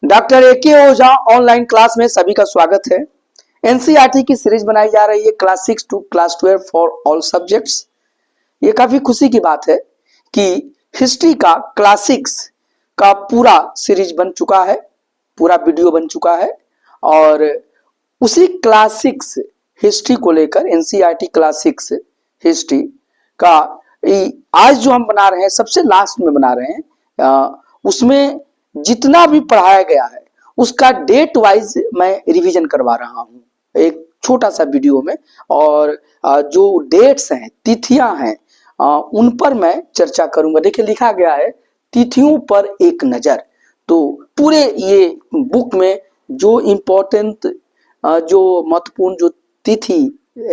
Doctor एके ओझा online class में सभी का स्वागत है। एनसीईआरटी की सीरीज बनाई जा रही है class 6 to class 12 for all subjects. ये काफी खुशी की बात है कि हिस्ट्री का क्लास 6 का पूरा सीरीज बन चुका है, पूरा वीडियो बन चुका है और उसी क्लास 6 हिस्ट्री को लेकर एनसीईआरटी क्लास 6 हिस्ट्री का आज जो हम बना रहे हैं, सबसे लास्ट में बना रहे हैं, उसमें जितना भी पढ़ाया गया है उसका डेट वाइज मैं रिवीजन करवा रहा हूं एक छोटा सा वीडियो में। और जो डेट्स हैं, तिथियां हैं, उन पर मैं चर्चा करूंगा। देखिए लिखा गया है तिथियों पर एक नजर। तो पूरे ये बुक में जो इम्पोर्टेंट, जो महत्वपूर्ण जो तिथि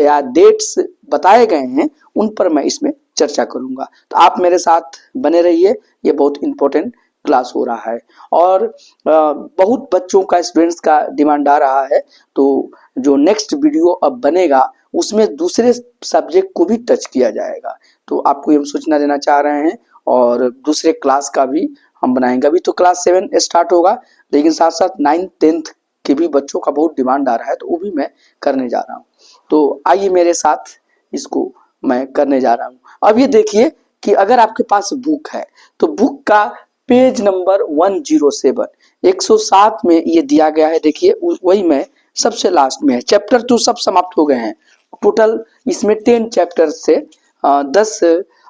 या डेट्स बताए गए हैं उन पर मैं इसमें चर्चा करूंगा। तो आप मेरे साथ बने रहिए, ये बहुत इंपॉर्टेंट क्लास हो रहा है और बहुत बच्चों का, स्टूडेंट्स का डिमांड आ रहा है। तो जो नेक्स्ट वीडियो अब बनेगा उसमें दूसरे सब्जेक्ट को भी टच किया जाएगा। तो आपको ये हम सूचना देना चाह रहे हैं और दूसरे क्लास का भी हम बनाएंगे। अभी तो क्लास 7 स्टार्ट होगा, लेकिन साथ साथ 9th 10th के भी बच्चों का बहुत डिमांड आ रहा है, तो वो भी मैं करने जा रहा हूँ। तो आइए मेरे साथ इसको मैं करने जा रहा हूँ। अब ये देखिए कि अगर आपके पास बुक है तो बुक का पेज नंबर 107 107 में ये दिया गया है। देखिए वही में सबसे लास्ट में है। चैप्टर तो सब समाप्त हो गए हैं। टोटल इसमें 10 चैप्टर से 10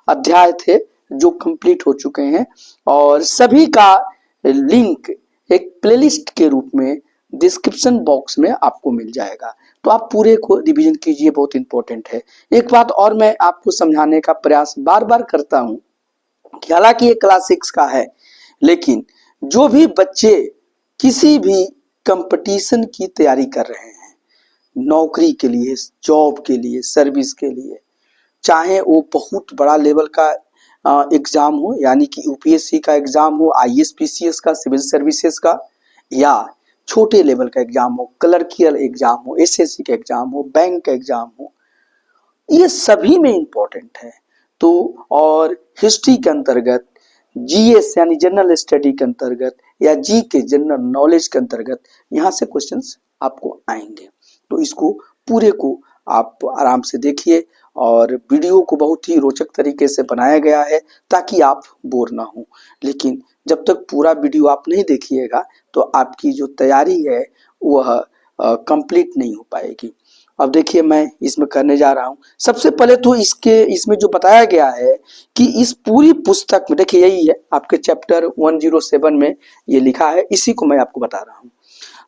अध्याय थे जो कंप्लीट हो चुके हैं और सभी का लिंक एक प्लेलिस्ट के रूप में डिस्क्रिप्शन बॉक्स में आपको मिल जाएगा। तो आप पूरे को रिवीजन कीजिए, बहुत इंपॉर्टेंट है। एक बात और मैं आपको समझाने का प्रयास बार बार करता हूं कि हालांकि ये क्लास 6 का है, लेकिन जो भी बच्चे किसी भी कंपटीशन की तैयारी कर रहे हैं, नौकरी के लिए, जॉब के लिए, सर्विस के लिए, चाहे वो बहुत बड़ा लेवल का एग्जाम हो, यानी कि यूपीएससी का एग्जाम हो, आईएएस पीसीएस का, सिविल सर्विसेज का, या छोटे लेवल का एग्जाम हो, क्लर्कियल एग्जाम हो, एसएससी का एग्जाम हो, बैंक का एग्जाम हो, ये सभी में इंपॉर्टेंट है। तो और हिस्ट्री के अंतर्गत, जीएस यानी जनरल स्टडी के अंतर्गत, या जी के जनरल नॉलेज के अंतर्गत यहाँ से क्वेश्चंस आपको आएंगे। तो इसको पूरे को आप आराम से देखिए और वीडियो को बहुत ही रोचक तरीके से बनाया गया है ताकि आप बोर ना हो। लेकिन जब तक पूरा वीडियो आप नहीं देखिएगा तो आपकी जो तैयारी है वह कंप्लीट नहीं हो पाएगी। अब देखिए मैं इसमें करने जा रहा हूं। सबसे पहले तो इसमें जो बताया गया है कि इस पूरी पुस्तक में, देखिए यही है आपके चैप्टर 107 में ये लिखा है, इसी को मैं आपको बता रहा हूं।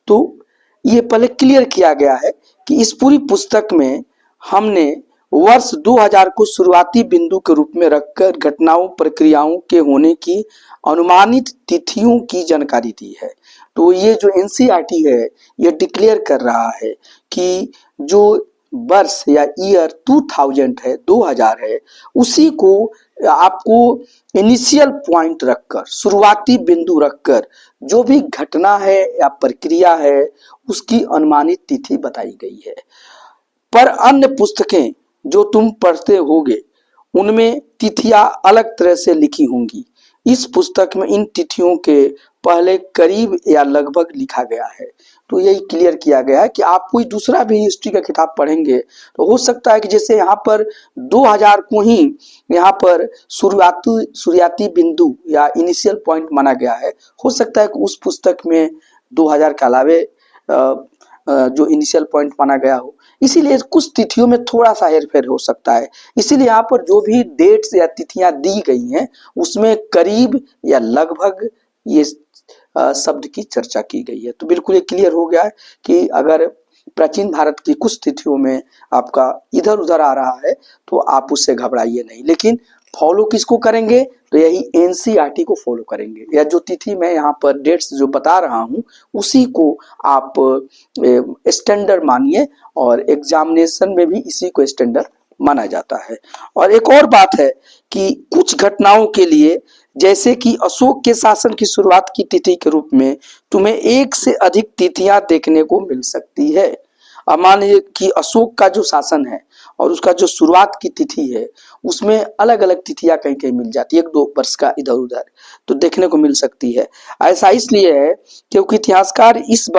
तो ये पहले क्लियर किया गया है कि इस पूरी पुस्तक में हमने वर्ष 2000 को शुरुआती बिंदु के रूप में रखकर घटनाओं, प्रक्रियाओं के होने की अनुमानित तिथियों की जानकारी दी है। तो ये जो एनसीईआरटी है ये डिक्लेयर कर रहा है कि जो वर्ष या ईयर 2000 है, 2000 है, उसी को आपको इनिशियल पॉइंट रखकर, शुरुआती बिंदु रखकर जो भी घटना है या प्रक्रिया है उसकी अनुमानित तिथि बताई गई है। पर अन्य पुस्तकें जो तुम पढ़ते होगे उनमें तिथियां अलग तरह से लिखी होंगी। इस पुस्तक में इन तिथियों के पहले करीब या लगभग लिखा गया है। तो यही क्लियर किया गया है कि आप कोई दूसरा भी हिस्ट्री का किताब पढ़ेंगे तो हो सकता है कि जैसे यहाँ पर 2000 को ही यहाँ पर शुरुआती बिंदु या इनिशियल पॉइंट माना गया है, हो सकता है कि उस पुस्तक में 2000 के अलावे जो इनिशियल पॉइंट माना गया हो, इसीलिए कुछ तिथियों में थोड़ा सा हेरफेर हो सकता है। इसीलिए यहाँ पर जो भी डेट्स या तिथियां दी गई हैं उसमें करीब या लगभग ये शब्द की चर्चा की गई है। तो बिल्कुल ये क्लियर हो गया है कि अगर प्राचीन भारत की कुछ तिथियों में आपका इधर उधर आ रहा है तो आप उससे घबराइए नहीं, लेकिन फॉलो किसको करेंगे? तो यही एनसीईआरटी को फॉलो करेंगे। या जो तिथि मैं यहाँ पर डेट्स जो बता रहा हूँ उसी को आप स्टैंडर्ड मानिए और एग्जामिनेशन में भी इसी को स्टैंडर्ड माना जाता है। और एक और बात है कि कुछ घटनाओं के लिए, जैसे कि अशोक के शासन की शुरुआत की तिथि के रूप में तुम्हें एक से अधिक तिथियां देखने को मिल सकती है। अब मान लीजिए कि अशोक का जो शासन है और उसका जो शुरुआत की तिथि है उसमें अलग अलग तिथियां कहीं कहीं मिल जाती है, 1-2 वर्ष का इधर उधर तो देखने को मिल सकती है। ऐसा इसलिए है क्योंकि इतिहासकार इस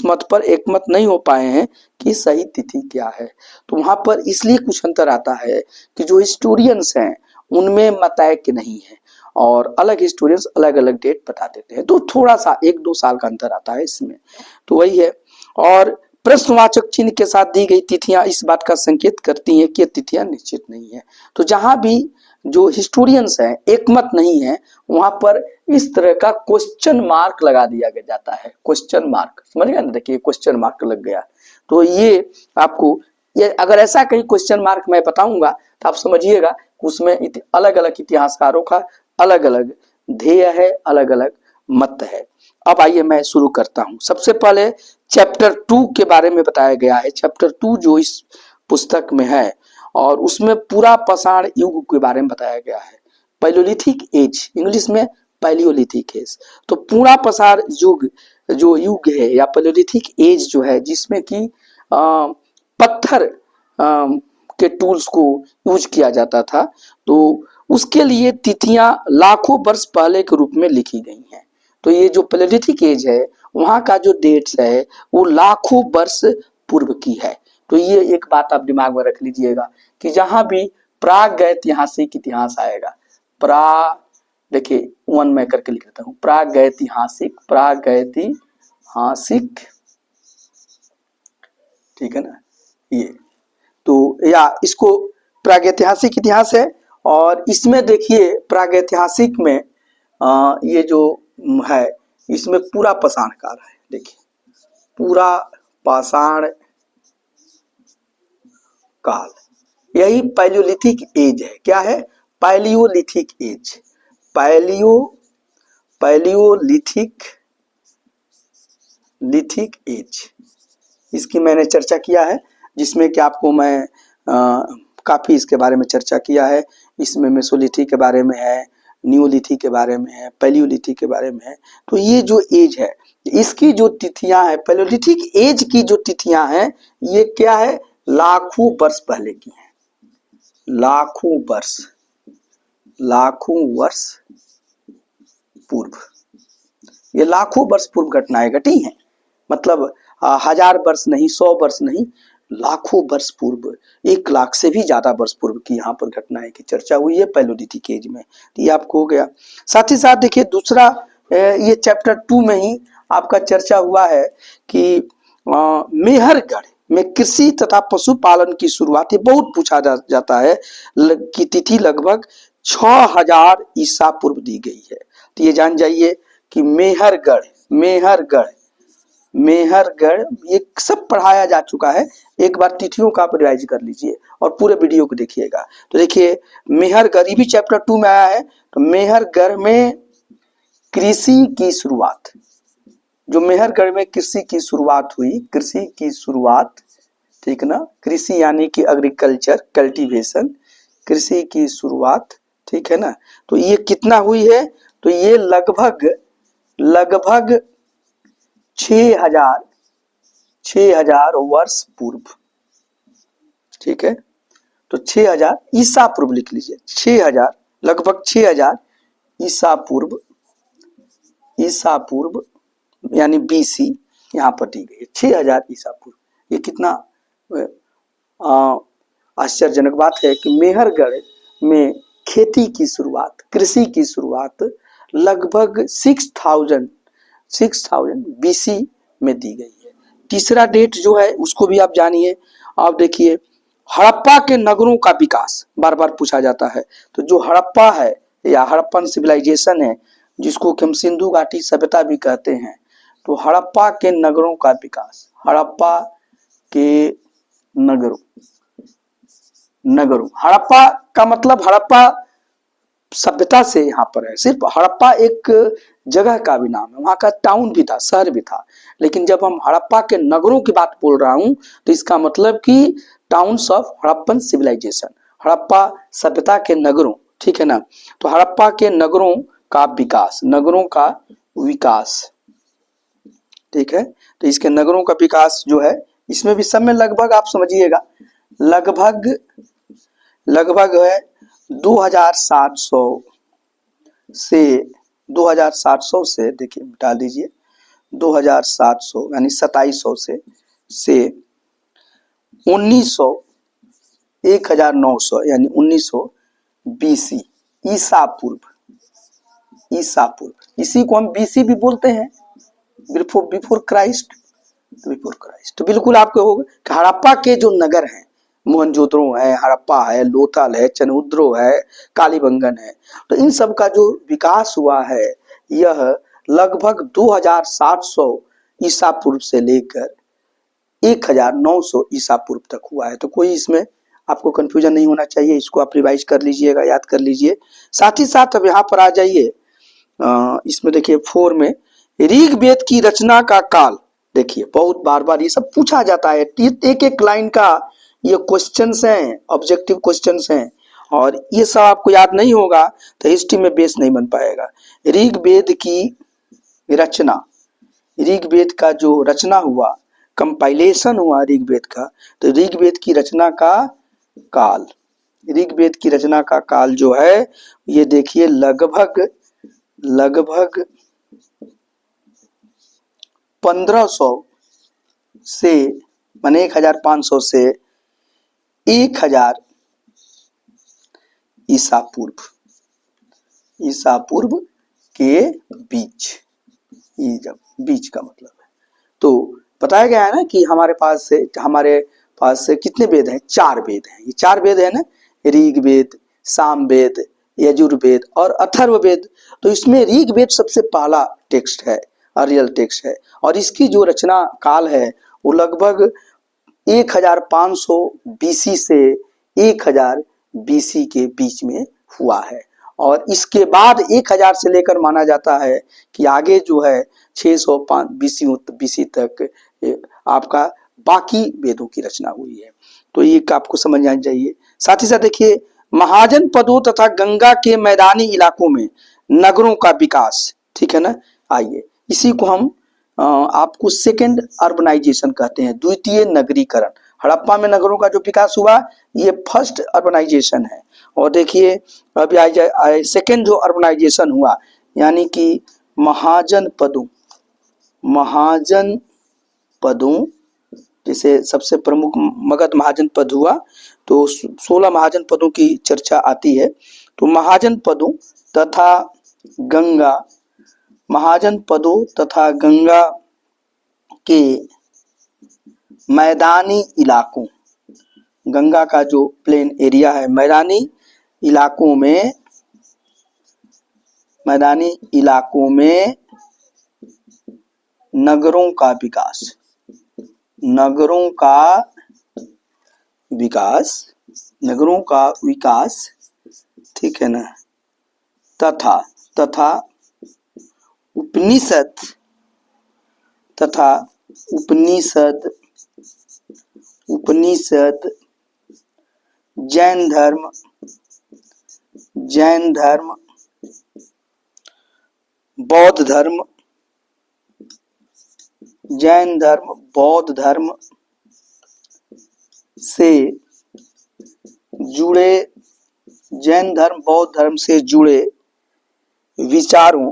मत पर एकमत नहीं हो पाए हैं कि सही तिथि क्या है। तो वहां पर इसलिए कुछ अंतर आता है कि जो हिस्टोरियंस हैं उनमें मत ऐक्य नहीं है और अलग हिस्टोरियंस अलग अलग डेट बता देते हैं, तो थोड़ा सा 1-2 साल का अंतर आता है इसमें, तो वही है। और प्रश्नवाचक चिन्ह के साथ दी गई तिथियां इस बात का संकेत करती हैं कि ये तिथियां निश्चित नहीं है। तो जहां भी जो हिस्टोरियंस हैं एकमत नहीं है वहां पर इस तरह का क्वेश्चन मार्क लगा दिया जाता है, क्वेश्चन मार्क, समझ गए ना, देखिए क्वेश्चन मार्क लग गया। तो ये आपको, ये अगर ऐसा कहीं क्वेश्चन मार्क मैं बताऊंगा तो आप समझिएगा उसमें अलग अलग इतिहासकारों का अलग अलग ध्येय है, अलग अलग मत है। अब आइए मैं शुरू करता हूं। सबसे पहले चैप्टर 2 के बारे में बताया गया है। चैप्टर 2 जो इस पुस्तक में है और उसमें पूरा पाषाण युग के बारे में बताया गया है। पैलियोलिथिक एज, इंग्लिश में पैलियोलिथिक एज। तो पूरा पाषाण युग जो युग है या पैलियोलिथिक एज जो है जिसमें कि पत्थर के टूल्स को यूज किया जाता था, तो उसके लिए तिथियां लाखों वर्ष पहले के रूप में लिखी गई हैं। तो ये जो पैलियोलिथिक एज है वहां का जो डेट्स है वो लाखों वर्ष पूर्व की है। तो ये एक बात आप दिमाग में रख लीजिएगा कि जहां भी प्रागैतिहासिक इतिहास आएगा, देखिए 1 मैं करके लिख देता हूं, प्रागैतिहासिक, ठीक है ना, ये तो या इसको प्रागैतिहासिक इतिहास है। और इसमें देखिए प्रागैतिहासिक में ये जो है इसमें पूरा पाषाण काल है, देखिए पूरा पाषाण काल, यही पैलियोलिथिक एज है। क्या है? पैलियोलिथिक एज, पैलियोलिथिक एज, इसकी मैंने चर्चा किया है जिसमें कि आपको मैं काफी इसके बारे में चर्चा किया है। इसमें मेसोलिथिक के बारे में है, न्यूलिथिक के बारे में है, पैलियोलिथिक के बारे में है। तो ये जो एज है इसकी जो तिथियां हैं, पैलियोलिथिक एज की जो तिथियां हैं ये क्या है? लाखों वर्ष पहले की है, लाखों वर्ष पूर्व, ये लाखों वर्ष पूर्व घटनाएं घटी हैं। मतलब 1000 वर्ष नहीं, 100 वर्ष नहीं, लाखों वर्ष पूर्व, 1 लाख से भी ज्यादा वर्ष पूर्व की यहाँ पर घटनाएं की चर्चा हुई है पैलियोलिथिक एज में। तो ये आपको हो गया। साथ ही साथ देखिए दूसरा, ये चैप्टर 2 में ही आपका चर्चा हुआ है कि मेहरगढ़ में कृषि तथा पशुपालन की शुरुआत, ये बहुत पूछा जाता है कि तिथि लगभग 6000 ईसा पूर्व दी गई है। तो ये जान जाइए कि मेहरगढ़ ये सब पढ़ाया जा चुका है। एक बार तिथियों का आप रिवाइज कर लीजिए और पूरे वीडियो को देखिएगा। तो देखिए मेहरगढ़, ये भी चैप्टर 2 में आया है। तो मेहरगढ़ में कृषि की शुरुआत, जो मेहरगढ़ में कृषि की शुरुआत हुई, कृषि की शुरुआत, ठीक ना, कृषि यानी कि एग्रीकल्चर, कल्टीवेशन, कृषि की शुरुआत, ठीक है ना। तो ये कितना हुई है? तो ये लगभग 6000 वर्ष पूर्व, ठीक है। तो 6000 ईसा पूर्व लिख लीजिए, 6000, लगभग 6000 ईसा पूर्व यानी बीसी यहाँ पर दी गई है, 6000 ईसा पूर्व। ये कितना आश्चर्यजनक बात है कि मेहरगढ़ में खेती की शुरुआत, कृषि की शुरुआत लगभग 6000 बीसी में दी गई है। तीसरा डेट जो है उसको भी आप जानिए। आप देखिए हड़प्पा के नगरों का विकास बार बार पूछा जाता है। तो जो हड़प्पा है या हड़प्पन सिविलाइजेशन है, जिसको कि हम सिंधु घाटी सभ्यता भी कहते हैं, तो हड़प्पा के नगरों का विकास, हड़प्पा के नगरों, हड़प्पा का मतलब हड़प्पा सभ्यता से यहाँ पर है। सिर्फ हड़प्पा एक जगह का भी नाम है, वहां का टाउन भी था, शहर भी था। लेकिन जब हम हड़प्पा के नगरों की बात बोल रहा हूं तो इसका मतलब कि towns of Harappan civilisation, Harappa सभ्यता के नगरों, ठीक है ना। तो हड़प्पा के नगरों का विकास, ठीक है। तो इसके नगरों का विकास जो है इसमें भी सब में लगभग आप समझिएगा लगभग लगभग है 2700 से 2700 से, देखिए डाल दीजिए 2700 यानी 2700 से 1900 1900 यानी 1900 बीसी, ईसा पूर्व, ईसा पूर्व, इसी को हम बीसी भी बोलते हैं, before before Christ, before Christ. तो बिल्कुल आपको होगा हड़प्पा के जो नगर हैं, मोहनजोदड़ो है, हड़प्पा है, लोथल है, चनउद्रो है, कालीबंगन है, तो इन सब का जो विकास हुआ है यह लगभग 2700 ईसा पूर्व से लेकर 1900 ईसा पूर्व तक हुआ है। तो कोई इसमें आपको कंफ्यूजन नहीं होना चाहिए, इसको आप रिवाइज कर लीजिएगा, याद कर लीजिए। साथ ही साथ अब यहाँ पर आ जाइए, इसमें देखिए 4 में ऋग्वेद की रचना का काल, देखिए बहुत बार बार ये सब पूछा जाता है, एक एक लाइन का ये क्वेश्चंस हैं, ऑब्जेक्टिव क्वेश्चंस हैं, और ये सब आपको याद नहीं होगा तो हिस्ट्री में बेस नहीं बन पाएगा। ऋग्वेद की रचना, ऋग्वेद का जो रचना हुआ, कंपाइलेशन हुआ ऋग्वेद का, तो ऋग्वेद की रचना का काल, ऋग्वेद की रचना का काल जो है ये देखिए लगभग 1500 से माने 1500 से 1000 ईसा पूर्व के बीच, ये जब बीच का मतलब है। तो बताया गया है ना कि हमारे पास से कितने वेद हैं? 4 वेद हैं। ये 4 वेद है ना, ऋग्वेद, सामवेद, यजुर्वेद और अथर्ववेद। तो इसमें ऋग्वेद सबसे पहला टेक्स्ट है, रियल टेक्स्ट है, और इसकी जो रचना काल है वो लगभग 1500 बीसी से 1000 बीसी के बीच में हुआ है। और इसके बाद 1000 से लेकर माना जाता है कि आगे जो है 605 बीसी तक आपका बाकी वेदों की रचना हुई है। तो ये आपको समझ आना चाहिए। साथ ही साथ देखिए महाजन पदों तथा गंगा के मैदानी इलाकों में नगरों का विकास, ठीक है ना। आइए इसी को हम आपको सेकेंड अर्बनाइजेशन कहते हैं, द्वितीय नगरीकरण। हड़प्पा में नगरों का जो विकास हुआ ये फर्स्ट अर्बनाइजेशन है। और देखिए अभी सेकेंड जो अर्बनाइजेशन हुआ यानी कि महाजन पदों जैसे सबसे प्रमुख मगध महाजन पद हुआ, तो 16 महाजन पदों की चर्चा आती है। तो महाजन पदों तथा गंगा, महाजन पदों तथा गंगा के मैदानी इलाकों, गंगा का जो प्लेन एरिया है, मैदानी इलाकों में नगरों का विकास, ठीक है ना, तथा उपनिषद जैन धर्म, बौद्ध धर्म से जुड़े विचारों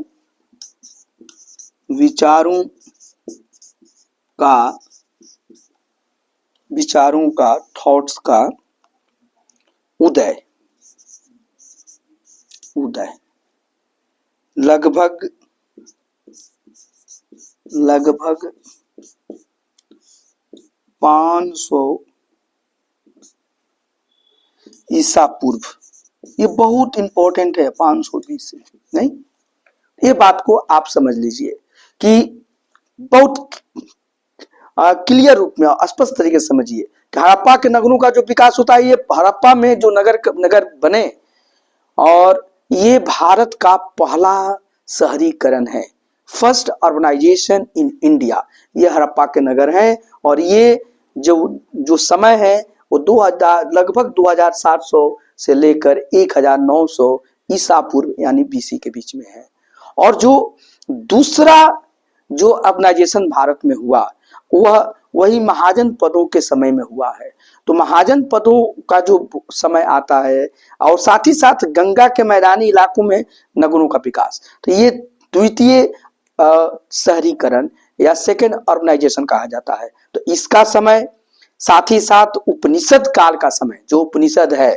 का थॉट्स का उदय लगभग 500 ईसा पूर्व। ये बहुत इंपॉर्टेंट है, 500 बीसी नहीं, ये बात को आप समझ लीजिए कि बहुत क्लियर रूप में स्पष्ट तरीके से समझिए कि हड़प्पा के नगरों का जो विकास होता है, ये हड़प्पा में जो नगर बने, और ये भारत का पहला शहरीकरण है, फर्स्ट अर्बनाइजेशन इन इंडिया। ये हड़प्पा के नगर हैं, और ये जो समय है वो 2000 लगभग 2700 से लेकर 1900 ईसा पूर्व यानी बीसी के बीच में है। और जो दूसरा जो अर्बनाइजेशन भारत में हुआ वही महाजन पदों के समय में हुआ है। तो महाजन पदों का जो समय आता है और साथ ही साथ गंगा के मैदानी इलाकों में नगरों का विकास, तो ये द्वितीय शहरीकरण या सेकेंड अर्बनाइजेशन कहा जाता है। तो इसका समय, साथ ही साथ उपनिषद काल का समय, जो उपनिषद है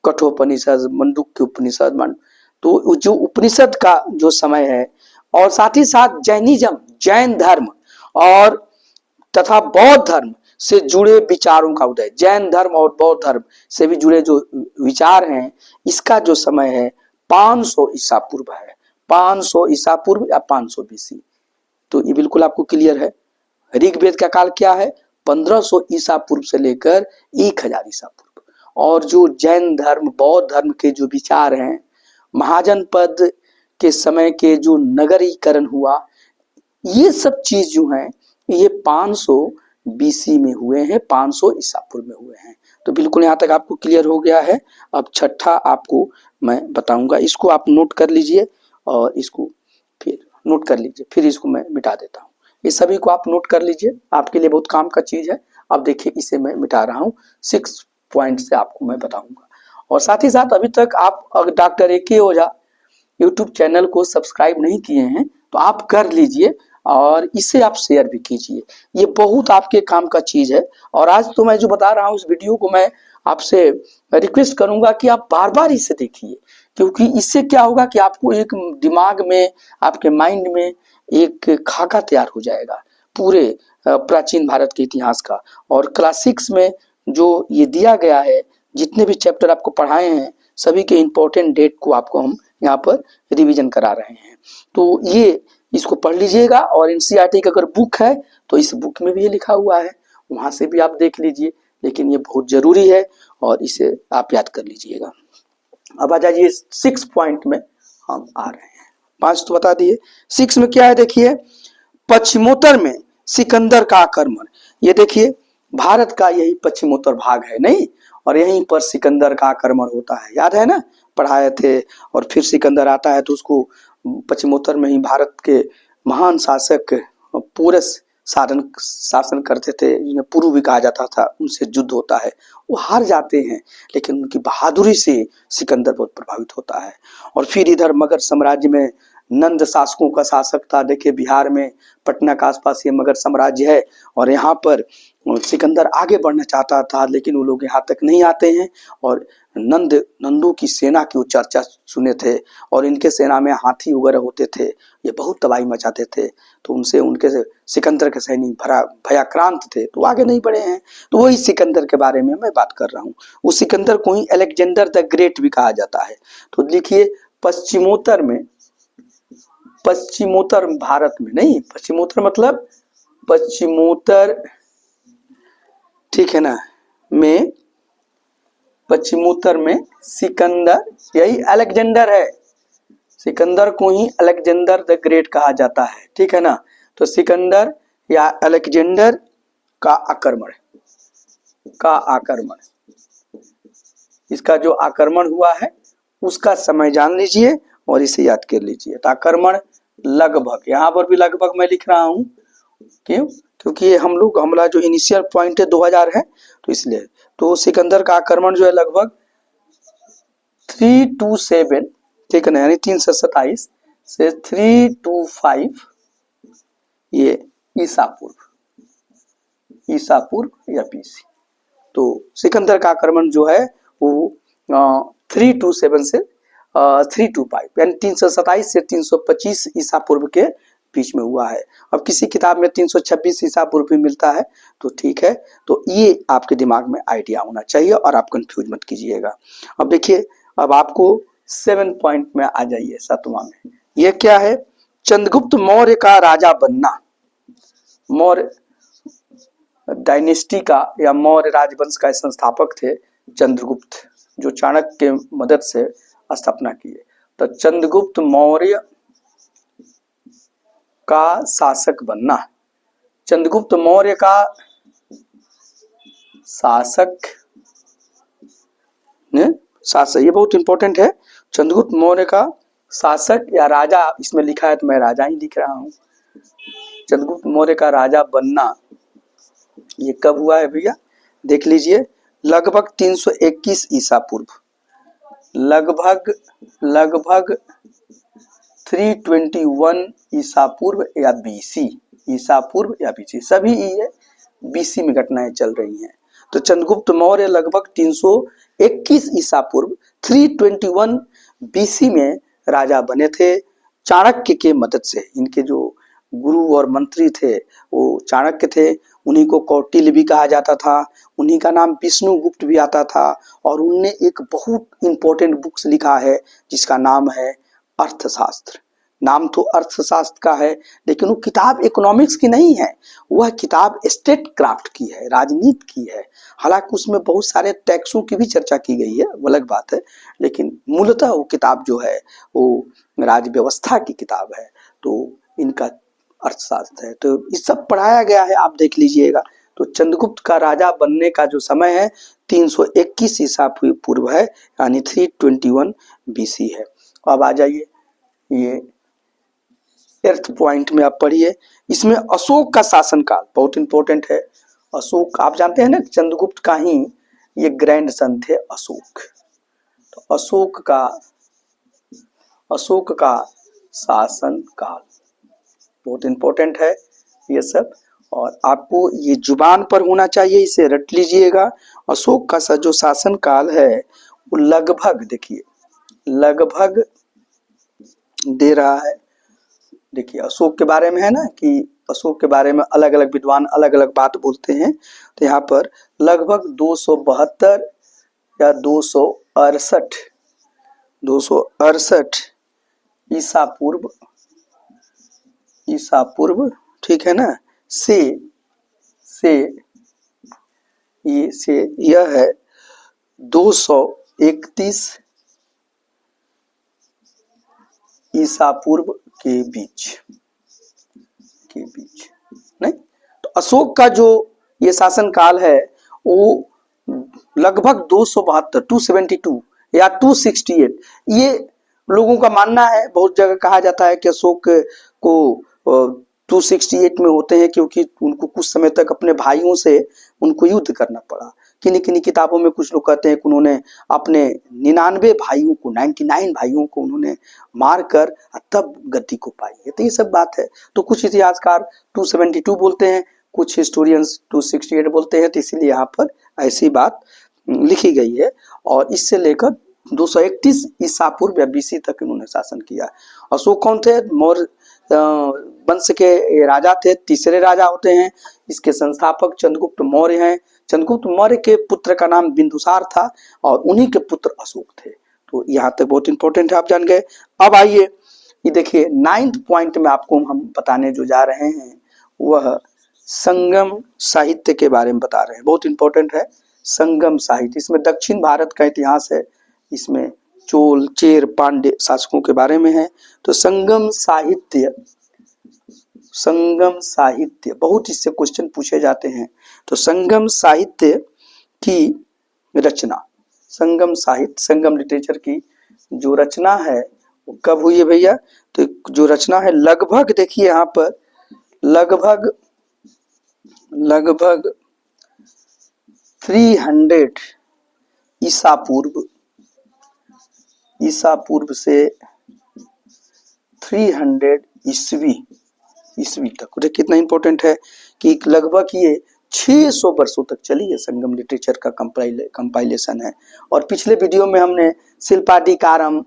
कठोपनिषद, मंडूक्य उपनिषद, तो जो उपनिषद का जो समय है, और साथ ही साथ जैनिज्म, जैन धर्म और तथा बौद्ध धर्म से जुड़े विचारों का उदय, जैन धर्म और बौद्ध धर्म से भी जुड़े जो विचार हैं, इसका जो समय है 500 ईसा पूर्व है। 500 ईसा पूर्व या 500 बीसी। तो ये बिल्कुल आपको क्लियर है। ऋग्वेद का काल क्या है? 1500 ईसा पूर्व से लेकर 1000 ईसा पूर्व। और जो जैन धर्म, बौद्ध धर्म के जो विचार हैं, महाजन पद के समय के जो नगरीकरण हुआ, ये सब चीज जो हैं ये 500 बीसी में हुए हैं, 500 ईसा पूर्व में हुए हैं। तो बिल्कुल यहाँ तक आपको क्लियर हो गया है। अब छठा आपको मैं बताऊंगा, इसको आप नोट कर लीजिए और इसको फिर नोट कर लीजिए, फिर इसको मैं मिटा देता हूँ। इस सभी को आप नोट कर लीजिए, आपके लिए बहुत काम का चीज है। अब देखिए इसे मैं मिटा रहा हूँ, 6 पॉइंट से आपको मैं बताऊंगा। और साथ ही साथ अभी तक आप डॉक्टर AK ओझा यूट्यूब चैनल को सब्सक्राइब नहीं किए हैं तो आप कर लीजिए और इसे आप शेयर भी कीजिए, ये बहुत आपके काम का चीज है। और आज तो मैं जो बता रहा हूँ इस वीडियो को मैं आपसे रिक्वेस्ट करूंगा कि आप बार बार इसे देखिए, क्योंकि इससे क्या होगा कि आपको एक दिमाग में, आपके माइंड में एक खाका तैयार हो जाएगा पूरे प्राचीन भारत के इतिहास का। और क्लास 6 में जो ये दिया गया है, जितने भी चैप्टर आपको पढ़ाए हैं, सभी के इंपॉर्टेंट डेट को आपको हम यहाँ पर रिवीजन करा रहे हैं। तो ये इसको पढ़ लीजिएगा। और NCERT की अगर बुक है तो इस बुक में भी ये लिखा हुआ है, वहां से भी आप देख लीजिए, लेकिन ये बहुत जरूरी है और इसे आप याद कर लीजिएगा। अब आ जाइए 6 पॉइंट में हम आ रहे हैं। 5 तो बता दिए, 6 में क्या है देखिए, पश्चिमोत्तर में सिकंदर का आक्रमण। ये देखिए भारत का यही पश्चिमोत्तर भाग है नहीं, और यहीं पर सिकंदर का आक्रमण होता है, याद है ना, पढ़ाए थे। और फिर सिकंदर आता है तो उसको पश्चिमोत्तर में ही भारत के महान शासक पोरस शासन करते थे, जिन्हें पुरु भी कहा जाता था, उनसे युद्ध होता है, वो हार जाते हैं, लेकिन उनकी बहादुरी से सिकंदर बहुत प्रभावित होता है। और फिर इधर मगध साम्राज्य में नंद शासकों का शासक था। देखिए बिहार में पटना के आसपास ये मगध साम्राज्य है, और यहाँ पर सिकंदर आगे बढ़ना चाहता था, लेकिन वो लोग यहाँ तक नहीं आते हैं। और नंदू की सेना की वो चर्चा सुने थे, और इनके सेना में हाथी वगैरह होते थे, ये बहुत तबाही मचाते थे। तो उनसे उनके सिकंदर के सैनिक भयाक्रांत थे, तो आगे नहीं बढ़े हैं। तो वही सिकंदर के बारे में मैं बात कर रहा हूँ। उस सिकंदर को ही अलेक्जेंडर द ग्रेट भी कहा जाता है। तो देखिए पश्चिमोत्तर भारत में नहीं, पश्चिमोत्तर मतलब पश्चिमोत्तर, ठीक है ना, में पश्चिमोत्तर में सिकंदर, यही अलेक्जेंडर है, सिकंदर को ही अलेक्जेंडर द ग्रेट कहा जाता है, ठीक है ना। तो सिकंदर या अलेक्जेंडर का आक्रमण, इसका जो आक्रमण हुआ है उसका समय जान लीजिए और इसे याद कर लीजिए। तो आक्रमण लगभग, यहाँ पर भी लगभग मैं लिख रहा हूँ, क्यों? क्योंकि ये हमला जो इनिशियल पॉइंट है 2000 है, तो इसलिए। तो सिकंदर का आक्रमण जो है लगभग 327, ठीक है ना, यानी 327 से 325 ये ईसा पूर्व या BC। तो सिकंदर का आक्रमण जो है वो 327 से 325 यानी 327 से 325 ईसा पूर्व के बीच में हुआ है। अब किसी किताब में 326 ईसा पूर्व भी मिलता है, तो ठीक है। तो ये आपके दिमाग में आइडिया होना चाहिए और आप कंफ्यूज मत कीजिएगा। अब देखिए, अब आपको 7 पॉइंट में आ जाइए, 7वां में। ये क्या है? चंद्रगुप्त मौर्य का राजा बनना। मौर्य डायनेस्टी का या मौर्य राजवंश का संस्थापक थे चंद्रगुप्त, जो चाणक्य के मदद से स्थापना किए। तो चंद्रगुप्त मौर्य का शासक बनना, चंद्रगुप्त मौर्य का शासक ये बहुत इंपॉर्टेंट है। चंद्रगुप्त मौर्य का शासक या राजा, इसमें लिखा है तो मैं राजा ही लिख रहा हूं। चंद्रगुप्त मौर्य का राजा बनना ये कब हुआ है भैया, देख लीजिए, लगभग 321 ईसा पूर्व, लगभग लगभग 321 ईसा पूर्व या बीसी, ईसा पूर्व या बीसी, सभी ये बीसी में घटनाएं चल रही हैं। तो चंद्रगुप्त मौर्य लगभग 321 ईसा पूर्व 321 बीसी में राजा बने थे चाणक्य के मदद से। इनके जो गुरु और मंत्री थे वो चाणक्य थे, उन्हीं को कौटिल्य भी कहा जाता था, उन्हीं का नाम विष्णुगुप्त भी आता था। और उनने एक बहुत इंपॉर्टेंट बुक्स लिखा है जिसका नाम है अर्थशास्त्र। नाम तो अर्थशास्त्र का है लेकिन वो किताब इकोनॉमिक्स की नहीं है, वह किताब स्टेट क्राफ्ट की है, राजनीति की है। हालांकि उसमें बहुत सारे टैक्सों की भी चर्चा की गई है, वो अलग बात है, लेकिन मूलतः वो किताब जो है वो राज व्यवस्था की किताब है। तो इनका अर्थशास्त्र है, तो ये सब पढ़ाया गया है, आप देख लीजिएगा। तो चंद्रगुप्त का राजा बनने का जो समय है 321 ईसा पूर्व है, यानी 321 बीसी है। अब आ जाइए ये एर्थ पॉइंट में आप पढ़िए, इसमें अशोक का शासनकाल बहुत इंपॉर्टेंट है। अशोक आप जानते हैं ना, चंद्रगुप्त का ही ये ग्रैंड सन थे अशोक। तो अशोक का शासनकाल बहुत इंपॉर्टेंट है ये सब, और आपको ये जुबान पर होना चाहिए, इसे रट लीजिएगा। अशोक का जो शासनकाल है वो लगभग, देखिए लगभग दे रहा है, देखिए अशोक के बारे में है ना कि अशोक के बारे में अलग अलग विद्वान अलग अलग बात बोलते हैं। तो यहाँ पर लगभग 272 या 268 ईसा पूर्व, ठीक है ना, से यह है 231 ईसा पूर्व के बीच नहीं। तो अशोक का जो ये शासन काल है वो लगभग 272 या 268, ये लोगों का मानना है। बहुत जगह कहा जाता है कि अशोक को 268 में होते हैं क्योंकि उनको कुछ समय तक अपने भाइयों से उनको युद्ध करना पड़ा। किन्हीं किन्हीं किताबों में कुछ लोग कहते हैं कि उन्होंने अपने 99 भाइयों को उन्होंने मार कर तब गद्दी को पाई है। तो ये सब बात है। तो कुछ इतिहासकार 272 बोलते हैं, कुछ हिस्टोरियंस 268 बोलते हैं। तो इसीलिए यहाँ पर ऐसी बात लिखी गई है। और इससे लेकर 231 ईसा पूर्व या बीसी तक इन्होंने शासन किया। अशोक कौन थे? मौर्य वंश के राजा थे, तीसरे राजा होते हैं। इसके संस्थापक चंद्रगुप्त मौर्य हैं। चंद्रगुप्त मौर्य के पुत्र का नाम बिंदुसार था और उन्हीं के पुत्र अशोक थे। तो यहाँ तक बहुत इंपॉर्टेंट है, आप जान गए। अब आइए ये देखिए 9th पॉइंट में आपको हम बताने जो जा रहे हैं वह संगम साहित्य के बारे में बता रहे हैं। बहुत इंपॉर्टेंट है संगम साहित्य। इसमें दक्षिण भारत का इतिहास है, इसमें चोल चेर पांड्य शासकों के बारे में है। तो संगम साहित्य बहुत इससे क्वेश्चन पूछे जाते हैं। तो संगम साहित्य की रचना, संगम लिटरेचर की जो रचना है वो कब हुई है भैया? तो जो रचना है लगभग, देखिए यहाँ पर लगभग 300 ईसा पूर्व से 300 ईस्वी तक। देखिए कितना इंपॉर्टेंट है कि लगभग ये 600 वर्षों तक चली है। संगम लिटरेचर का कंपाइलेशन है। और पिछले वीडियो में हमने शिल्पादिकारम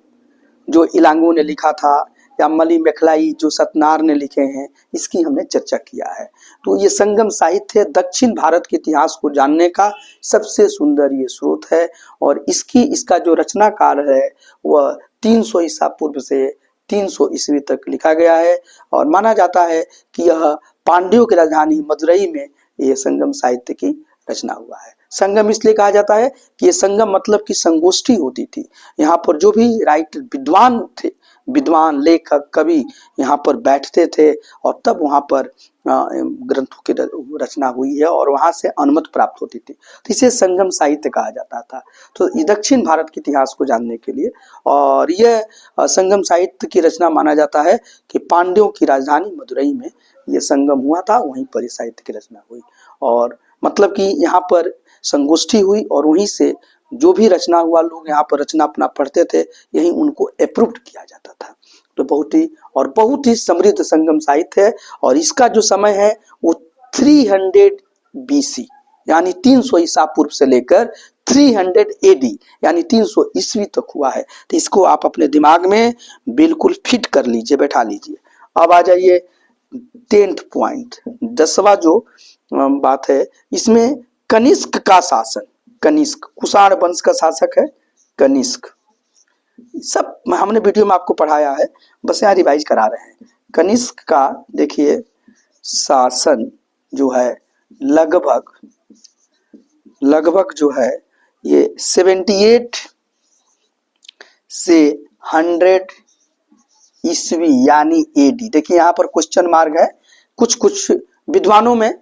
जो इलांगो ने लिखा था या मली मेखलाई जो सतनार ने लिखे हैं, इसकी हमने चर्चा किया है। तो ये संगम साहित्य दक्षिण भारत के इतिहास को जानने का सबसे सुंदर ये स्रोत है। और इसका जो रचना काल है वह 300 ईसा पूर्व से 300 ईस्वी तक लिखा गया है। और माना जाता है कि यह पांड्यों की राजधानी मदुरई में यह संगम साहित्य की रचना हुआ है। संगम इसलिए कहा जाता है कि ये संगम मतलब कि संगोष्ठी होती थी। यहाँ पर जो भी विद्वान थे, विद्वान लेखक कवि यहाँ पर बैठते थे और तब वहाँ पर ग्रंथों की रचना हुई है और वहाँ से अनुमति प्राप्त होती थी। तो इसे संगम साहित्य कहा जाता था। तो ये दक्षिण भारत के इतिहास को जानने के लिए, और यह संगम साहित्य की रचना माना जाता है कि पांड्यों की राजधानी मदुरई में ये संगम हुआ था, वहीं पर ये साहित्य की रचना हुई। और मतलब कि यहाँ पर संगोष्ठी हुई और वहीं से जो भी रचना हुआ लोग यहाँ पर रचना अपना पढ़ते थे, यही उनको अप्रूव्ड किया जाता था। तो बहुत ही समृद्ध संगम साहित्य है। और इसका जो समय है वो 300 BC यानी 300 ईसा पूर्व से लेकर 300 AD यानी 300 ईस्वी तक हुआ है। तो इसको आप अपने दिमाग में बिल्कुल फिट कर लीजिए, बैठा लीजिए। अब आ जाइए 10th पॉइंट, 10वां जो बात है, इसमें कनिष्क का शासन। कनिष्क कुषाण वंश का शासक है कनिष्क। सब हमने वीडियो में आपको पढ़ाया है, बस यहाँ रिवाइज करा रहे हैं। कनिष्क का देखिए शासन जो है लगभग जो है ये 78 से 100 ईस्वी यानी AD। देखिए यहाँ पर क्वेश्चन मार्क है, कुछ विद्वानों में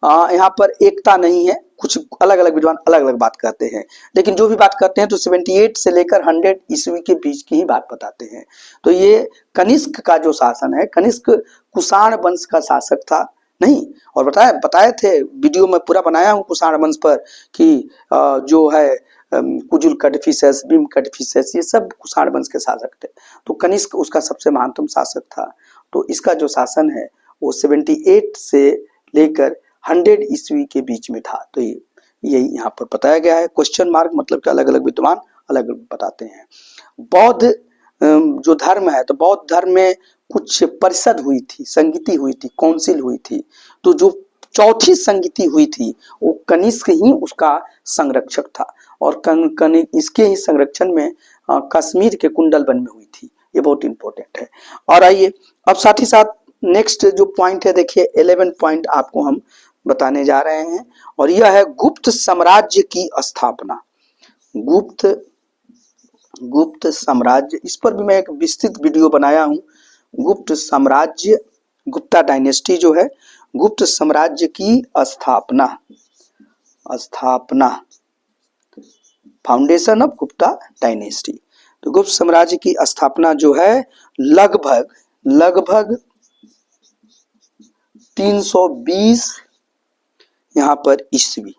यहाँ पर एकता नहीं है, कुछ अलग अलग विद्वान अलग अलग बात कहते हैं, लेकिन जो भी बात करते हैं तो 78 से लेकर 100 ईस्वी के बीच की ही बात बताते हैं। तो ये कनिष्क का जो शासन है, कनिष्क कुषाण वंश का शासक था नहीं, और बताए थे वीडियो में पूरा बनाया हूँ कुषाण वंश पर कि जो है कुजुल कडफिसेस, भीम कडफिसेस, ये सब कुषाण वंश के शासक थे। तो कनिष्क उसका सबसे महानतम शासक था। तो इसका जो शासन है वो 78 से लेकर 100 ईस्वी के बीच में था। तो यही यहाँ पर बताया गया है। क्वेश्चन मार्क मतलब कि अलग अलग विद्वान अलग अलग बताते हैं। बौद्ध जो धर्म है, तो बौद्ध धर्म में कुछ परिषद हुई थी, संगीति हुई थी, काउंसिल हुई थी। तो जो चौथी संगीति हुई थी वो कनिष्क ही उसका संरक्षक था, और इसके ही संरक्षण में कश्मीर के कुंडल वन में हुई थी। ये बहुत इंपॉर्टेंट है। और आइए अब साथ ही साथ नेक्स्ट जो पॉइंट है, देखिए 11 पॉइंट आपको हम बताने जा रहे हैं, और यह है गुप्त साम्राज्य की स्थापना। गुप्त साम्राज्य, इस पर भी मैं एक विस्तृत वीडियो बनाया हूं। गुप्त साम्राज्य, गुप्ता डायनेस्टी जो है, गुप्त साम्राज्य की स्थापना, फाउंडेशन ऑफ गुप्ता डायनेस्टी। तो गुप्त साम्राज्य की स्थापना जो है लगभग 320 यहाँ पर ईस्वी,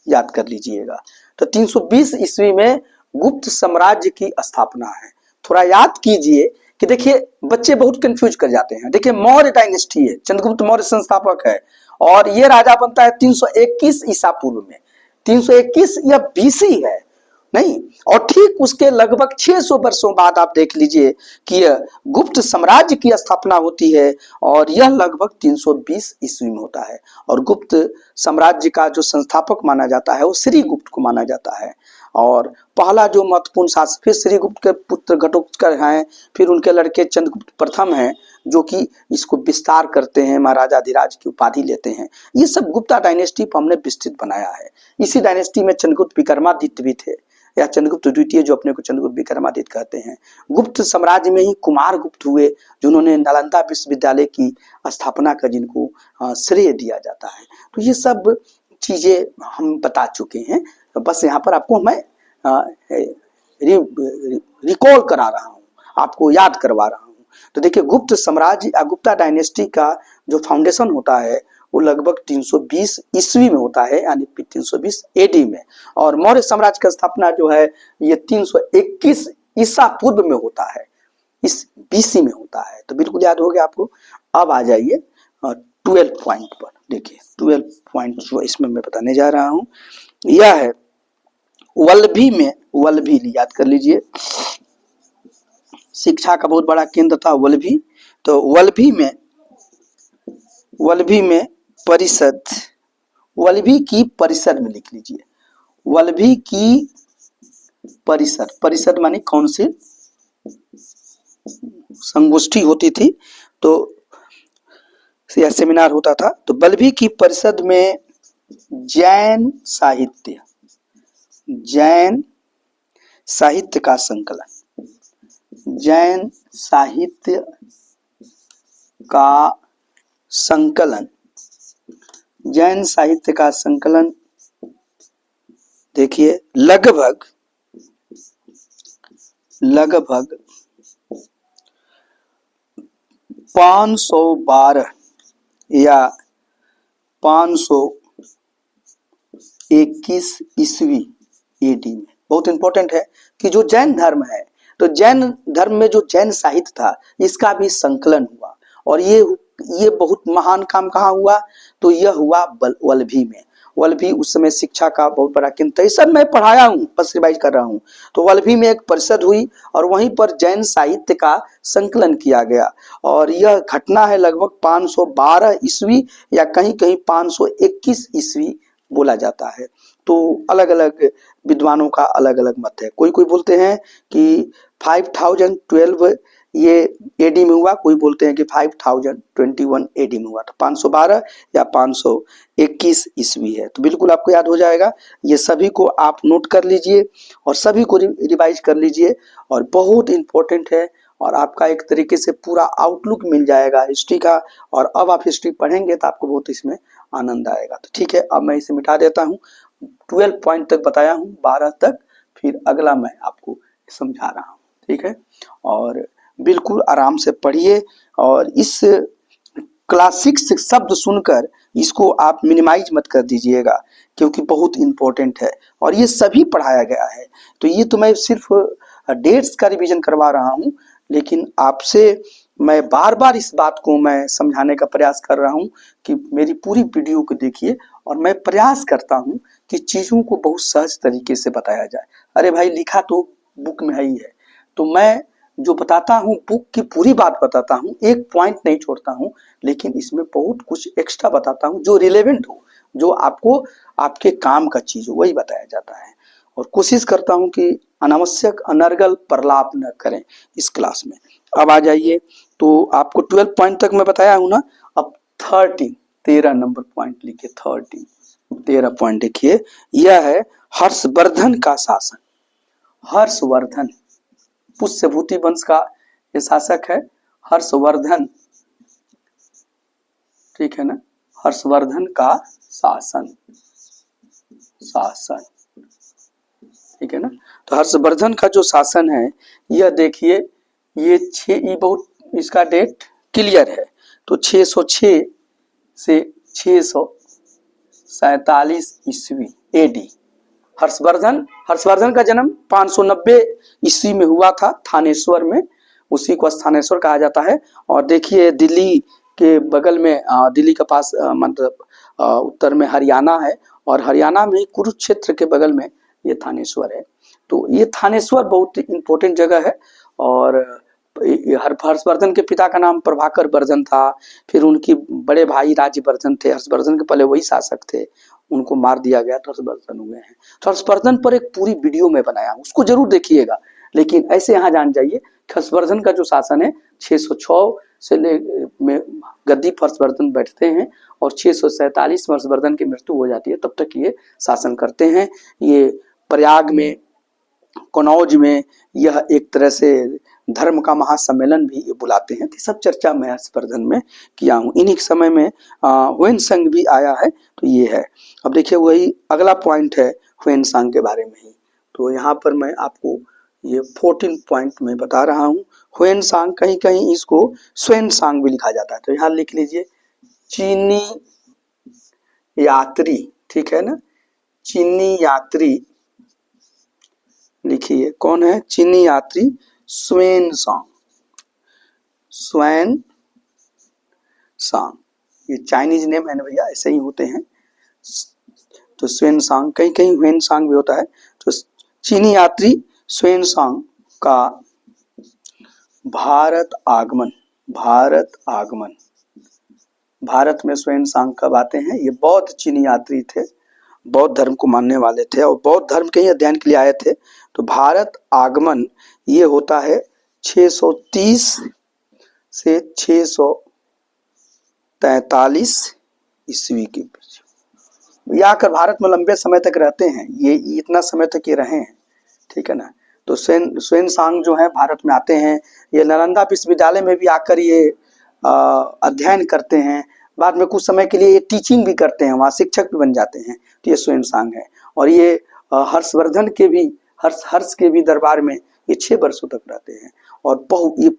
याद कर लीजिएगा। तो 320 ईस्वी में गुप्त साम्राज्य की स्थापना है। थोड़ा याद कीजिए कि देखिए बच्चे बहुत कंफ्यूज कर जाते हैं। देखिए मौर्य डायनेस्टी है, चंद्रगुप्त मौर्य संस्थापक है, और ये राजा बनता है 321 ईसा पूर्व में। 321 यह BC है नहीं, और ठीक उसके लगभग 600 वर्षों बाद आप देख लीजिए कि गुप्त साम्राज्य की स्थापना होती है, और यह लगभग 320 ईस्वी में होता है। और गुप्त साम्राज्य का जो संस्थापक माना जाता है वो श्रीगुप्त को माना जाता है। और पहला जो महत्वपूर्ण शासक, फिर श्रीगुप्त के पुत्र घटोत्कच हैं, फिर उनके लड़के चंद्रगुप्त प्रथम हैं जो कि इसको विस्तार करते हैं, महाराजाधिराज की उपाधि लेते हैं। ये सब गुप्ता डायनेस्टी पर हमने विस्तृत बनाया है। इसी डायनेस्टी में चंद्रगुप्त विक्रमादित्य भी थे, या चंद्रगुप्त द्वितीय जो अपने को चंद्रगुप्त विक्रमादित्य कहते हैं। गुप्त साम्राज्य में ही कुमार गुप्त हुए, जिन्होंने नालंदा विश्वविद्यालय की स्थापना का जिनको श्रेय दिया जाता है। तो ये सब चीजें हम बता चुके हैं, बस यहाँ पर आपको मैं रिकॉल करा रहा हूँ, आपको याद करवा रहा हूँ। तो देखिए गुप्त साम्राज्य या गुप्ता डायनेस्टी का जो फाउंडेशन होता है वो लगभग 320 ईस्वी में होता है, यानी 320 AD में। और मौर्य साम्राज्य का स्थापना जो है ये 321 ईसा पूर्व में होता है, इस BC में होता है। तो बिल्कुल याद हो गया आपको। अब आ जाइए 12 पॉइंट पर। देखिए 12 पॉइंट जो इसमें मैं बताने जा रहा हूँ यह है वल्लभी में, वल्लभी याद कर लीजिए, शिक्षा का बहुत बड़ा केंद्र था वल्लभी। तो वल्लभी में परिषद, वल्लभी की परिषद में लिख लीजिए, वल्लभी की परिषद, परिषद मानी काउंसिल, संगोष्ठी होती थी, तो या सेमिनार होता था। तो वल्लभी की परिषद में जैन साहित्य का संकलन, जैन साहित्य का संकलन, जैन साहित्य का संकलन देखिए लगभग 512 या 521 ईस्वी एडी में। बहुत इंपॉर्टेंट है कि जो जैन धर्म है, तो जैन धर्म में जो जैन साहित्य था इसका भी संकलन हुआ। और ये बहुत महान काम कहाँ हुआ, तो यह हुआ वल्लभी में। वल्लभी उस समय शिक्षा का बहुत बड़ा केंद्र था। ये सब मैं पढ़ाया हूँ, बस रिवाइज कर रहा हूँ। तो वल्लभी में एक परिषद हुई और वहीं पर जैन साहित्य का संकलन किया गया। और यह घटना है लगभग 512 ईस्वी या कहीं कहीं 521 ईस्वी बोला जाता है। तो अलग अलग विद्वानों का अलग अलग मत है। कोई कोई बोलते हैं कि 5012 ये एडी में हुआ, कोई बोलते हैं कि 5021 एडी में हुआ। तो 512 या 521 ईस्वी है। तो बिल्कुल आपको याद हो जाएगा। ये सभी को आप नोट कर लीजिए और सभी को रिवाइज कर लीजिए, और बहुत इंपॉर्टेंट है। और आपका एक तरीके से पूरा आउटलुक मिल जाएगा हिस्ट्री का। और अब आप हिस्ट्री पढ़ेंगे तो आपको बहुत इसमें आनंद आएगा। तो ठीक है, अब मैं इसे मिटा देता हूँ। 12 पॉइंट तक बताया हूँ, 12 तक, फिर अगला मैं आपको समझा रहा हूँ। ठीक है, और बिल्कुल आराम से पढ़िए। और इस क्लासिक्स शब्द सुनकर इसको आप मिनिमाइज मत कर दीजिएगा, क्योंकि बहुत इंपॉर्टेंट है और ये सभी पढ़ाया गया है। तो ये तो मैं सिर्फ डेट्स का रिवीजन करवा रहा हूँ, लेकिन आपसे मैं बार बार इस बात को मैं समझाने का प्रयास कर रहा हूँ कि मेरी पूरी वीडियो को देखिए। और मैं प्रयास करता हूँ कि चीज़ों को बहुत सहज तरीके से बताया जाए। अरे भाई, लिखा तो बुक में ही है, तो मैं जो बताता हूँ बुक की पूरी बात बताता हूँ, एक पॉइंट नहीं छोड़ता हूँ, लेकिन इसमें बहुत कुछ एक्स्ट्रा बताता हूँ जो रिलेवेंट हो, जो आपको आपके काम का चीज हो, वही बताया जाता है। और कोशिश करता हूँ कि अनावश्यक अनर्गल प्रलाप न करें इस क्लास में। अब आ जाइए, तो आपको 12 पॉइंट तक मैं बताया हूँ ना। अब 13 नंबर पॉइंट लिखिए। 13 पॉइंट देखिए, यह है हर्षवर्धन का शासन। हर्षवर्धन पुष्यभूति वंश का ये शासक है, हर्षवर्धन। ठीक है ना, हर्षवर्धन का शासन, ठीक है ना। तो हर्षवर्धन का जो शासन है, यह देखिए, ये बहुत इसका डेट क्लियर है। तो 606 से 647 ईस्वी एडी। हर्षवर्धन का जन्म 590 ईस्वी में हुआ था थानेश्वर में, उसी को स्थानेश्वर कहा जाता है। और देखिए दिल्ली के बगल में, दिल्ली के पास मतलब उत्तर में हरियाणा है, और हरियाणा में कुरुक्षेत्र के बगल में ये थानेश्वर है। तो ये थानेश्वर बहुत इंपॉर्टेंट जगह है। और हर्षवर्धन के पिता का नाम प्रभाकर वर्धन था। फिर उनकी बड़े भाई राज्यवर्धन थे, हर्षवर्धन के पहले वही शासक थे, उनको मार दिया गया तो हर्षवर्धन हुए हैं। तो हर्षवर्धन पर एक पूरी वीडियो में बनाया, उसको जरूर देखिएगा। लेकिन ऐसे यहाँ जान जाइए, हर्षवर्धन का जो शासन है 606 से में गद्दी पर हर्षवर्धन बैठते हैं, और 647 में हर्षवर्धन की मृत्यु हो जाती है, तब तक ये शासन करते हैं। ये प्रयाग में, कनौज में यह एक तरह से धर्म का महासम्मेलन भी ये बुलाते हैं। तो सब चर्चा मैं हर्षवर्धन में किया हूँ। इन्हीं समय में ह्वेनसांग भी आया है, तो ये है। अब देखिए वही अगला पॉइंट है ह्वेनसांग के बारे में ही। तो यहाँ पर मैं आपको ये 14 पॉइंट में बता रहा हूँ। ह्वेनसांग, कहीं कहीं इसको स्वेनसांग भी लिखा जाता है। तो यहाँ लिख लीजिए चीनी यात्री, ठीक है ना, चीनी यात्री लिखिए, कौन है, चीनी यात्री स्वेनसांग। ये चाइनीज नेम है ना भैया, ऐसे ही होते हैं। तो स्वेनसांग, कहीं कहीं ह्वेनसांग भी होता है। तो चीनी यात्री स्वेनसांग का भारत आगमन, भारत में स्वेनसांग कब आते हैं? ये बौद्ध चीनी यात्री थे, बौद्ध धर्म को मानने वाले थे और बौद्ध धर्म के ही अध्ययन के लिए आए थे। तो भारत आगमन ये होता है 630 से 643 ईस्वी के बीच। ये आकर भारत में लंबे समय तक रहते हैं, ये इतना समय तक ये रहे हैं, ठीक है ना। तो xuanzang जो है भारत में आते हैं, ये नालंदा विश्वविद्यालय में भी आकर ये अध्ययन करते हैं, बाद में कुछ समय के लिए ये टीचिंग भी करते हैं, वहाँ शिक्षक भी बन जाते हैं। तो ये xuanzang है। और ये हर्षवर्धन के भी हर्ष के भी दरबार में ये 6 वर्षों तक रहते हैं और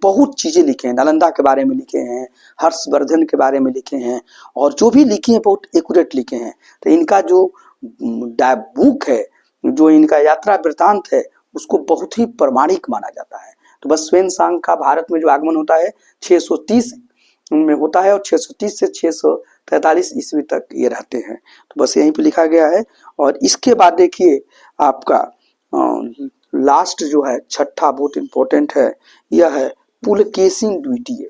बहुत चीजें लिखे हैं, नालंदा के बारे में लिखे हैं, हर्षवर्धन के बारे में लिखे हैं, और जो भी लिखे हैं बहुत एक्यूरेट लिखे हैं। तो इनका जो बुक है, जो इनका यात्रा वृत्तांत है, उसको बहुत ही प्रमाणिक माना जाता है। तो बस xuanzang का भारत में जो आगमन होता है 630 में होता है और 630 से 643 ईस्वी तक ये रहते हैं। तो बस यहीं पे लिखा गया है। और इसके बाद देखिए आपका लास्ट जो है छठा बहुत इंपॉर्टेंट है, यह है पुलकेशिन द्वितीय।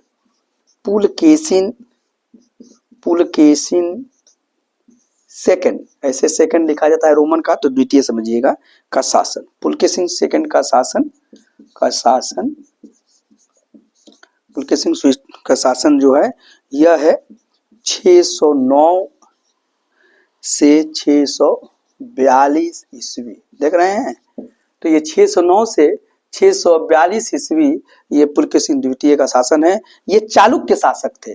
पुलकेशिन सेकंड, ऐसे सेकंड लिखा जाता है रोमन का, तो द्वितीय समझिएगा, का शासन। पुलकेशिन सेकंड का शासन पुलकेशिन का शासन जो है यह है 609 से 642 ईस्वी। देख रहे हैं, तो ये 609 से 642 ईस्वी ये पुलकेशिन द्वितीय का शासन है। ये चालुक्य शासक थे,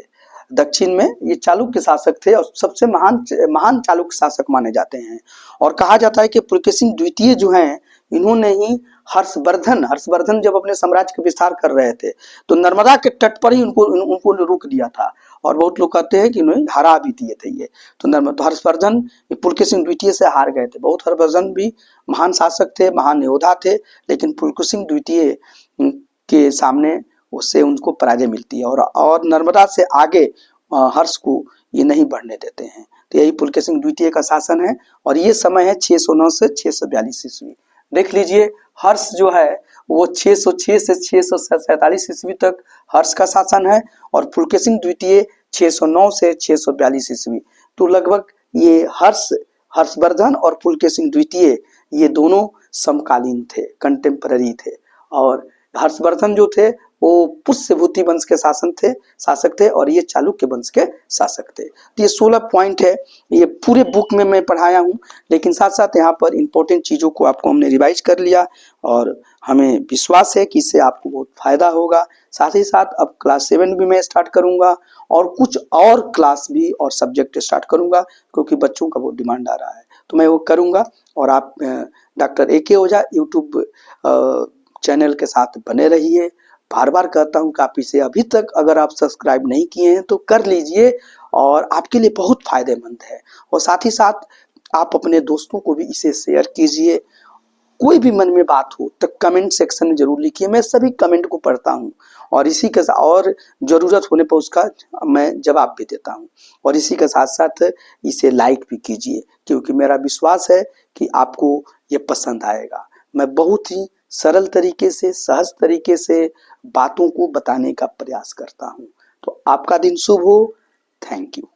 दक्षिण में ये चालुक्य शासक थे और सबसे महान चालुक्य शासक माने जाते हैं। और कहा जाता है कि पुलकेशिन द्वितीय जो हैं, इन्होंने ही हर्षवर्धन जब अपने साम्राज्य का विस्तार कर रहे थे तो नर्मदा के तट पर ही उनको रोक दिया था, और बहुत लोग कहते हैं कि उन्हें हरा भी दिए थे ये। तो हर्षवर्धन पुलकेशिन द्वितीय से हार गए थे। बहुत हर्षवर्धन भी महान शासक थे, महान योद्धा थे, लेकिन पुलकेशिन द्वितीय के सामने उससे उनको पराजय मिलती है, और नर्मदा से आगे हर्ष को ये नहीं बढ़ने देते हैं। तो यही पुलकेशिन द्वितीय का शासन है, और ये समय है 609 से 642 ईस्वी। देख लीजिए, हर्ष जो है वो 606 से 647 ईस्वी तक हर्ष का शासन है, और पुलकेशिन द्वितीय 609 से 642 ईस्वी। तो लगभग ये हर्षवर्धन और पुलकेशिन द्वितीय ये दोनों समकालीन थे, कंटेम्पररी थे। और हर्षवर्धन जो थे वो पुष्यभूति वंश के शासक थे, और ये चालुक्य वंश के शासक थे। तो ये 16 पॉइंट है, ये पूरे बुक में मैं पढ़ाया हूँ, लेकिन साथ साथ यहाँ पर इंपॉर्टेंट चीजों को आपको हमने रिवाइज कर लिया, और हमें विश्वास है कि इससे आपको बहुत फायदा होगा। साथ ही साथ अब क्लास 7 भी मैं स्टार्ट करूंगा, और कुछ और क्लास भी और सब्जेक्ट स्टार्ट करूंगा, क्योंकि बच्चों का बहुत डिमांड आ रहा है, तो मैं वो करूंगा। और आप डॉक्टर AK ओझा यूट्यूब चैनल के साथ बने रहिए। बार बार कहता हूं कि आप इसे अभी तक अगर आप सब्सक्राइब नहीं किए हैं तो कर लीजिए, और आपके लिए बहुत फायदेमंद है। और साथ ही साथ आप अपने दोस्तों को भी इसे शेयर कीजिए। कोई भी मन में बात हो तो कमेंट सेक्शन में जरूर लिखिए, मैं सभी कमेंट को पढ़ता हूं, और इसी के साथ और जरूरत होने पर उसका मैं जवाब भी देता हूं। और इसी के साथ साथ इसे लाइक भी कीजिए, क्योंकि मेरा विश्वास है कि आपको ये पसंद आएगा। मैं बहुत ही सरल तरीके से, सहज तरीके से बातों को बताने का प्रयास करता हूं। तो आपका दिन शुभ हो। Thank you.